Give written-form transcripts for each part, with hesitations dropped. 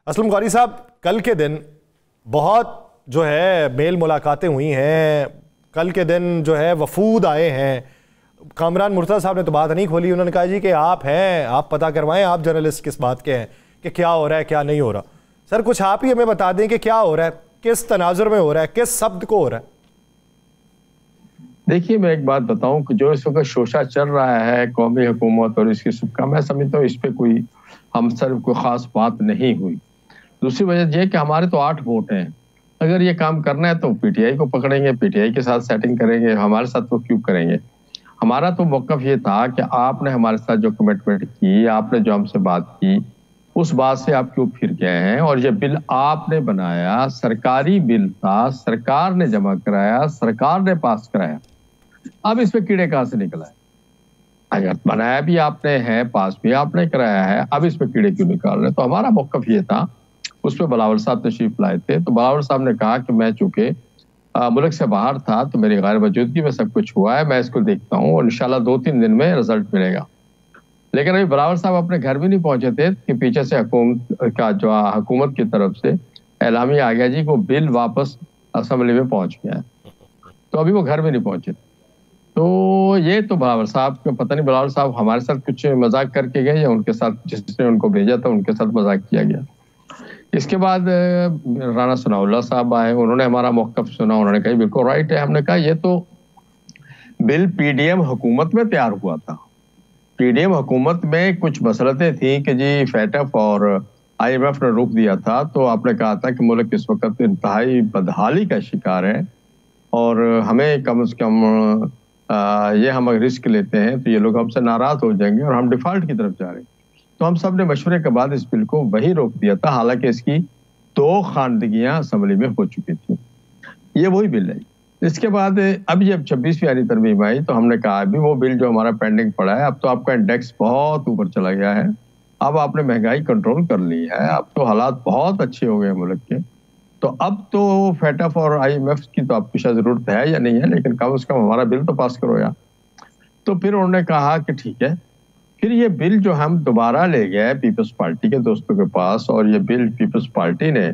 असलम गौरी साहब, कल के दिन बहुत जो है मेल मुलाकातें हुई हैं। कल के दिन जो है वफूद आए हैं। कामरान मुर्तज़ा साहब ने तो बात नहीं खोली। उन्होंने कहा जी कि आप हैं, आप पता करवाएं, आप जर्नलिस्ट किस बात के हैं कि क्या हो रहा है क्या नहीं हो रहा। सर कुछ आप ही हमें बता दें कि क्या हो रहा है, किस तनाजुर में हो रहा है, किस शब्द को हो रहा है। देखिए, मैं एक बात बताऊं कि जो इस वक्त शोशा चल रहा है कौमी हुकूमत और इसकी सबका, मैं समझता हूँ इस पे कोई हम सर कोई खास बात नहीं हुई। दूसरी वजह यह कि हमारे तो 8 वोट हैं। अगर ये काम करना है तो पीटीआई को पकड़ेंगे, पीटीआई के साथ सेटिंग करेंगे, हमारे साथ वो क्यों करेंगे। हमारा तो मौक़िफ़ ये था कि आपने हमारे साथ जो कमिटमेंट की, आपने जो हमसे बात की, उस बात से आप क्यों फिर गए हैं। और ये बिल आपने बनाया, सरकारी बिल था, सरकार ने जमा कराया, सरकार ने पास कराया। अब इसमें कीड़े कहां से निकला है। अगर बनाया भी आपने है, पास भी आपने कराया है, अब इसमें कीड़े क्यों निकाल रहे। तो हमारा मौक़िफ़ ये था, उस पर बिलावल साहब तशरीफ लाए थे। तो बिलावल साहब ने कहा कि मैं चूंकि मुल्क से बाहर था तो मेरी गैर मौजूदगी में सब कुछ हुआ है, मैं इसको देखता हूँ और इंशाल्लाह 2-3 दिन में रिजल्ट मिलेगा। लेकिन अभी बिलावल साहब अपने घर भी नहीं पहुंचे थे कि पीछे से हुकूमत की तरफ से एलामिया आ गया जी को बिल वापस असेंबली में पहुंच गया है। तो अभी वो घर भी नहीं पहुंचे। तो ये तो बिलावल साहब को पता नहीं, बिलावल साहब हमारे साथ कुछ मजाक करके गए या उनके साथ जिसने उनको भेजा था उनके साथ मजाक किया गया। इसके बाद राना सनाउल्लाह साहब आए, उन्होंने हमारा मौक़िफ़ सुना, उन्होंने कहा बिल्कुल राइट है। हमने कहा ये तो बिल पीडीएम हुकूमत में तैयार हुआ था। पीडीएम हुकूमत में कुछ मसलतें थी कि जी फैटफ और IMF ने रोक दिया था। तो आपने कहा था कि मुल्क इस वक्त इंतहाई बदहाली का शिकार है और हमें कम से कम ये हम रिस्क लेते हैं तो ये लोग हमसे नाराज हो जाएंगे और हम डिफॉल्ट की तरफ जा रहे हैं। तो हम सब ने मशवरे के बाद इस बिल को वही रोक दिया था, हालांकि इसकी 2 खानदगियां असेंबली में हो चुकी थी। ये वही बिल है। इसके बाद अब जब 26वीं यानी तरमीम आई तो हमने कहा अभी वो बिल जो हमारा पेंडिंग पड़ा है, अब तो आपका इंडेक्स बहुत ऊपर चला गया है, अब आपने महंगाई कंट्रोल कर ली है, अब तो हालात बहुत अच्छे हो गए मुल्क के, तो अब तो फैटफ और IMF की तो आपकी शायद जरूरत है या नहीं है, लेकिन कम से कम हमारा बिल तो पास करो यार। तो फिर उन्होंने कहा कि ठीक है। फिर ये बिल जो हम दोबारा ले गए पीपल्स पार्टी के दोस्तों के पास, और ये बिल पीपल्स पार्टी ने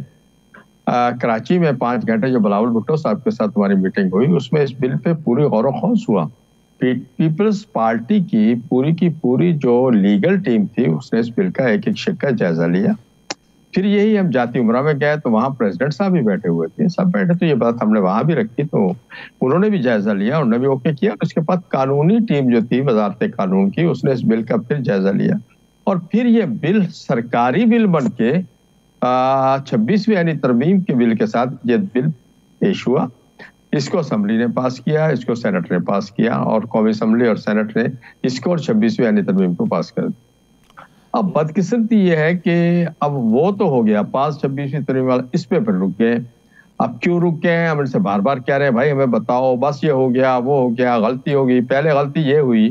कराची में 5 घंटे जो बिलावल भुट्टो साहब के साथ हमारी मीटिंग हुई, उसमें इस बिल पे पूरी गौर खौस हुआ। पीपल्स पार्टी की पूरी जो लीगल टीम थी उसने इस बिल का एक शिक्का जायजा लिया। फिर यही हम जाती उमरा में गए तो वहाँ प्रेसिडेंट साहब भी बैठे हुए थे, सब बैठे, तो ये बात हमने वहाँ भी रखी तो उन्होंने भी जायजा लिया, उन्होंने भी ओके किया। उसके बाद कानूनी टीम जो थी वजारत कानून की, उसने इस बिल का फिर जायजा लिया और फिर ये बिल सरकारी बिल बन के 26वीं यानी तरमीम के बिल के साथ ये बिल पेश हुआ। इसको असेंबली ने पास किया, इसको सेनेट ने पास किया और कौमी असेंबली और सेनेट ने इसको और 26वीं यानी तरमीम को पास कर दिया। अब बदकिस्मती ये है कि अब वो तो हो गया पास 26वीं तरमीम वाला, इस पे फिर रुक गए। अब क्यों रुक गए हैं, हम इनसे बार बार कह रहे हैं भाई हमें बताओ, बस ये हो गया वो हो गया, गलती हो गई। पहले गलती ये हुई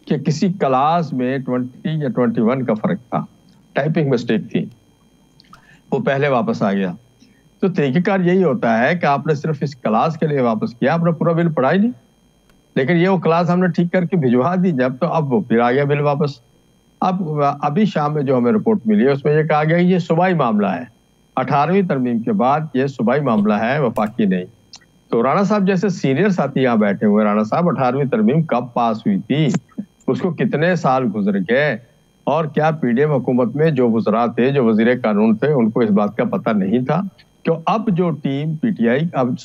कि किसी क्लास में 20 या 21 का फर्क था, टाइपिंग मिस्टेक थी, वो पहले वापस आ गया। तो तरीकेकार यही होता है कि आपने सिर्फ इस क्लास के लिए वापस किया, आपने पूरा बिल पढ़ा ही नहीं। लेकिन ये वो क्लास हमने ठीक करके भिजवा दी जब, तो अब वो फिर आ गया बिल वापस। अब अभी शाम में जो हमें रिपोर्ट मिली है उसमें ये कहा गया ये सूबाई मामला है, 18वीं तरमीम के बाद ये सूबाई मामला है, वफाकी नहीं। तो राणा साहब जैसे सीनियर साथी यहाँ बैठे हुए, राणा साहब 18वीं तरमीम कब पास हुई थी, उसको कितने साल गुजर गए, और क्या पीडीएम हुकूमत में जो वज़रा थे, जो वजीर कानून थे, उनको इस बात का पता नहीं था। क्यों अब जो टीम पीटीआई अब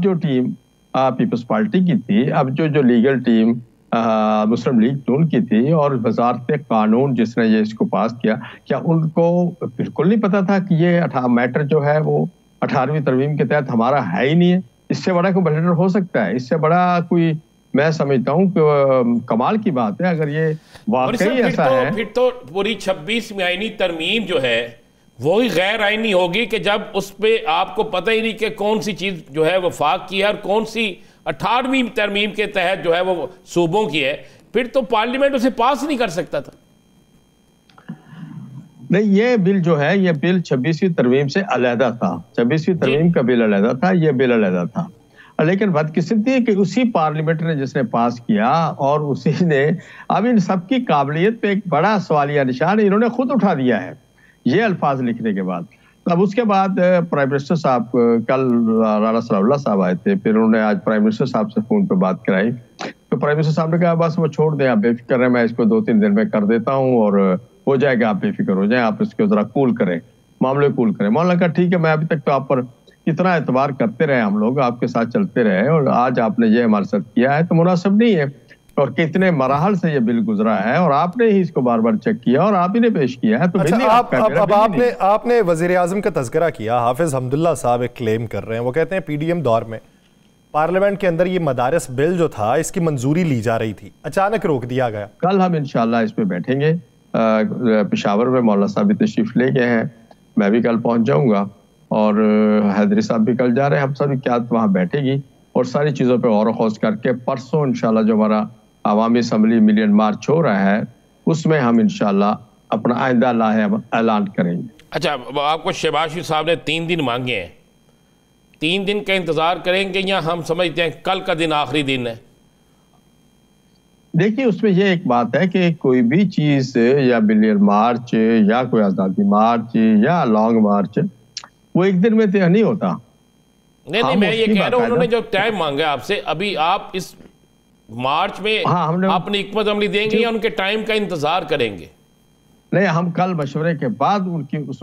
जो टीम पीपल्स पार्टी की थी, अब जो लीगल टीम मुस्लिम लीग नून की थी और वजारत कानून जिसने ये इसको पास किया, क्या उनको बिल्कुल नहीं पता था कि ये मैटर जो है वो 18वीं तरमीम के तहत हमारा है ही नहीं है। इससे बड़ा कोई मैटर हो सकता है, इससे बड़ा कोई, मैं समझता हूँ कि कमाल की बात है अगर ये वाकई ऐसा है। फिर तो पूरी 26वीं आईनी तरमीम जो है वो ही गैर आईनी होगी कि जब उस पे आपको पता ही नहीं कि कौन सी चीज जो है वफाक की है और कौन सी 18वीं तरमीम के तहत जो है वो सूबों की है, फिर तो पार्लियामेंट उसे पास नहीं कर सकता था। नहीं, ये बिल जो है ये बिल 26वीं तरमीम से अलहदा था, 26वीं तरमीम का बिल अलहदा था, ये बिल अलहदा था। लेकिन बदकिस्मती है कि उसी पार्लियामेंट ने जिसने पास किया और उसी ने अब इन सबकी काबिलियत पे एक बड़ा सवालिया निशान इन्होंने खुद उठा दिया है ये अल्फाज लिखने के बाद। अब उसके बाद प्राइम मिनिस्टर साहब कल राणा सनाउल्लाह साहब आए थे, फिर उन्होंने आज प्राइम मिनिस्टर साहब से फोन पे बात कराई, तो प्राइम मिनिस्टर साहब ने कहा बस वो छोड़ दें, आप बेफिक्र रहें, मैं इसको 2-3 दिन में कर देता हूँ और हो जाएगा, आप बेफिक्र हो जाए, आप इसको जरा कूल करें, मामले कूल करें। मौलाना कहा ठीक है, मैं अभी तक तो आप पर इतना एतबार करते रहे, हम लोग आपके साथ चलते रहे और आज आपने ये हमारे साथ किया है तो मुनासिब नहीं है, और कितने मराहल से ये बिल गुजरा है और आपने ही इसको बार बार चेक किया और आप ही ने पेश किया है। तो अच्छा, आपने वजीर आजम का तज़किरा किया, हाफिज हमदुल्ला साहब एक क्लेम कर रहे हैं, वो कहते हैं PDM दौर में पार्लियामेंट के अंदर ये मदारस बिल जो था इसकी मंजूरी ली जा रही थी, अचानक रोक दिया गया। कल हम इंशाल्लाह इस पे बैठेंगे, पेशावर में मौलाना साहब भी तशरीफ ले गए हैं, मैं भी कल पहुंच जाऊंगा और हैदरी साहब भी कल जा रहे हैं, हम सभी क्या वहाँ बैठेगी और सारी चीज़ों पे गौर खोज करके परसों इंशाल्लाह जो हमारा आवामी असम्बली मिलियन मार्च हो रहा है उसमें हम इंशाल्लाह अपना आइंदा ऐलान करेंगे। अच्छा, आपको शहबाज शरीफ साहब ने 3 दिन मांगे हैं, 3 दिन का इंतजार करेंगे या हम समझते हैं कल का दिन आखिरी दिन है? देखिए, उसमें ये एक बात है कि कोई भी चीज या मिलियन मार्च या कोई आज़ादी मार्च या लॉन्ग मार्च वो एक दिन में तय नहीं होता। नहीं, मैं ये कह रहा हूँ उन्होंने जो टाइम मांगा आपसे, अभी आप इस मार्च में अपनी हिकमत अमली देंगे या उनके टाइम का इंतजार करेंगे? नहीं, हम कल मशवरे के बाद उनकी उस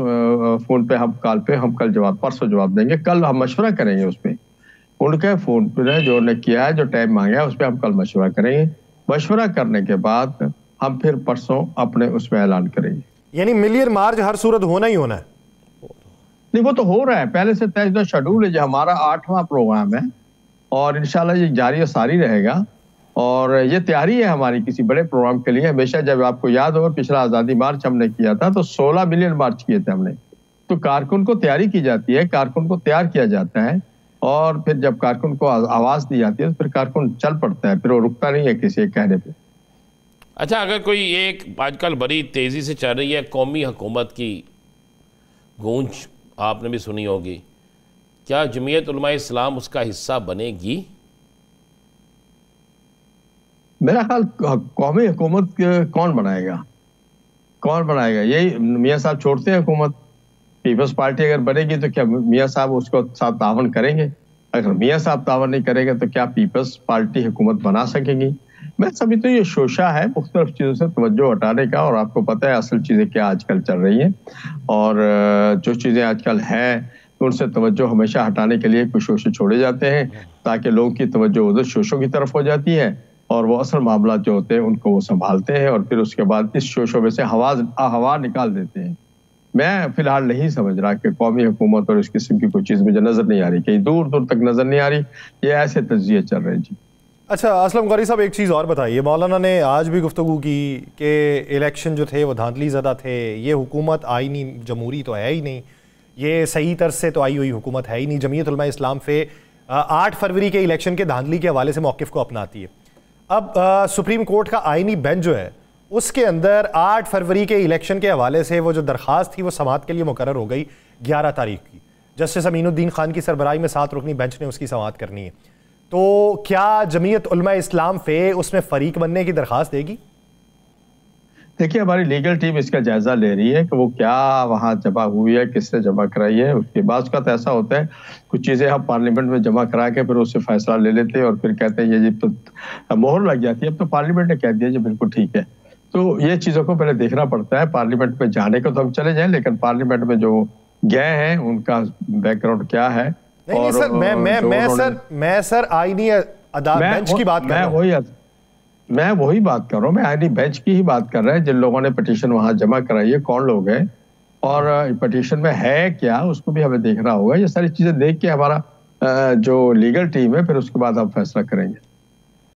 फोन पे हम कॉल पे हम कल जवाब, परसों जवाब देंगे, कल हम मशवरा करेंगे उस पर, उनके फोन पे जो उन्होंने किया है, जो टाइम मांगा है उस पर हम कल मशवरा करेंगे। मशवरा करने के बाद हम फिर परसों अपने उसमें ऐलान करेंगे। यानी मिलियन मार्च हर सूरत होना ही होना है? नहीं, वो तो हो रहा है, पहले से तय शेड्यूल है, जो हमारा 8वां प्रोग्राम है और इंशाल्लाह ये जारी सारी रहेगा और ये तैयारी है हमारी किसी बड़े प्रोग्राम के लिए। हमेशा जब आपको याद होगा पिछला आज़ादी मार्च हमने किया था तो 16 मिलियन मार्च किए थे हमने। तो कारकुन को तैयारी की जाती है, कारकुन को तैयार किया जाता है और फिर जब कारकुन को आवाज दी जाती है तो फिर कारकुन चल पड़ता है, फिर वो रुकता नहीं है किसी एक कहने पे। अच्छा, अगर कोई एक आजकल बड़ी तेजी से चल रही है कौमी हुकूमत की गूंज, आपने भी सुनी होगी, क्या जमीयत उलमा इस्लाम उसका हिस्सा बनेगी? मेरा ख्याल कौमी हुकूमत कौन बनाएगा, यही मियाँ साहब छोड़ते हैं हुकूमत। पीपल्स पार्टी अगर बनेगी तो क्या मियाँ साहब उसको साथ तावन करेंगे? अगर मियाँ साहब तावन नहीं करेंगे तो क्या पीपल्स पार्टी हुकूमत बना सकेगी? मैं समझता हूँ ये शोशा है मुख्तलिफ चीज़ों से तवज्जो हटाने का, और आपको पता है असल चीज़ें क्या आजकल चल रही हैं और जो चीज़ें आजकल हैं उनसे तवज्जो हमेशा हटाने के लिए कुछ शोशे छोड़े जाते हैं ताकि लोगों की तवज्जो उधर शोशों की तरफ हो जाती है और वो असल मामला जो होते हैं उनको वो संभालते हैं और फिर उसके बाद इस शोशों में से हवा निकाल देते हैं। मैं फिलहाल नहीं समझ रहा कि कौमी हुकूमत और इस किस्म की कोई चीज़ मुझे नज़र नहीं आ रही, कहीं दूर दूर तक नज़र नहीं आ रही, ये ऐसे तज्जिए चल रहे हैं जी। अच्छा असलम कारी साहब, एक चीज़ और बताइए, मौलाना ने आज भी गुफ्तगू की कि इलेक्शन जो थे वो धांधली ज़दा थे, ये हुकूमत आईनी जमहूरी तो है ही नहीं, ये सही तरह से तो आई हुई हुकूमत है ही नहीं। जमीयत उलमा इस्लाम पे 8 फरवरी के इलेक्शन के धांधली के हवाले से मौक़िफ़ को अपनाती है। अब सुप्रीम कोर्ट का आईनी बेंच जो है उसके अंदर 8 फरवरी के इलेक्शन के हवाले से वो जो दरख्वास्त थी वो समाअत के लिए मुकर्रर हो गई 11 तारीख की। जस्टिस अमीनुद्दीन खान की सरबराही में 7 रुकनी बेंच ने उसकी समाअत करनी है। तो क्या जमीयत उलमा इस्लाम पे उसमें फरीक बनने की दरख्वास्त देगी? देखिए, हमारी लीगल टीम इसका जायजा ले रही है कि वो क्या वहाँ जमा हुई है, किसने जमा कराई है। उसके बाद का तो ऐसा होता है कुछ चीज़ें हम पार्लियामेंट में जमा करा के फिर उससे फैसला ले लेते हैं और फिर कहते हैं ये तो मोहर लग जाती है। अब तो पार्लियामेंट ने कह दिया जी बिल्कुल ठीक है। तो ये चीज़ों को पहले देखना पड़ता है। पार्लियामेंट में जाने को तो हम चले जाएं, लेकिन पार्लियामेंट में जो गए हैं उनका बैकग्राउंड क्या है। नहीं सर, मैं सर आईनी बेंच की बात कर रहा हूं। मैं वही बात कर रहा हूँ, मैं आईनी बेंच की ही बात कर रहा है। जिन लोगों ने पिटीशन वहां जमा कराई है कौन लोग हैं और पिटीशन में है क्या, उसको भी हमें देखना होगा। ये सारी चीजें देख के हमारा जो लीगल टीम है फिर उसके बाद हम फैसला करेंगे।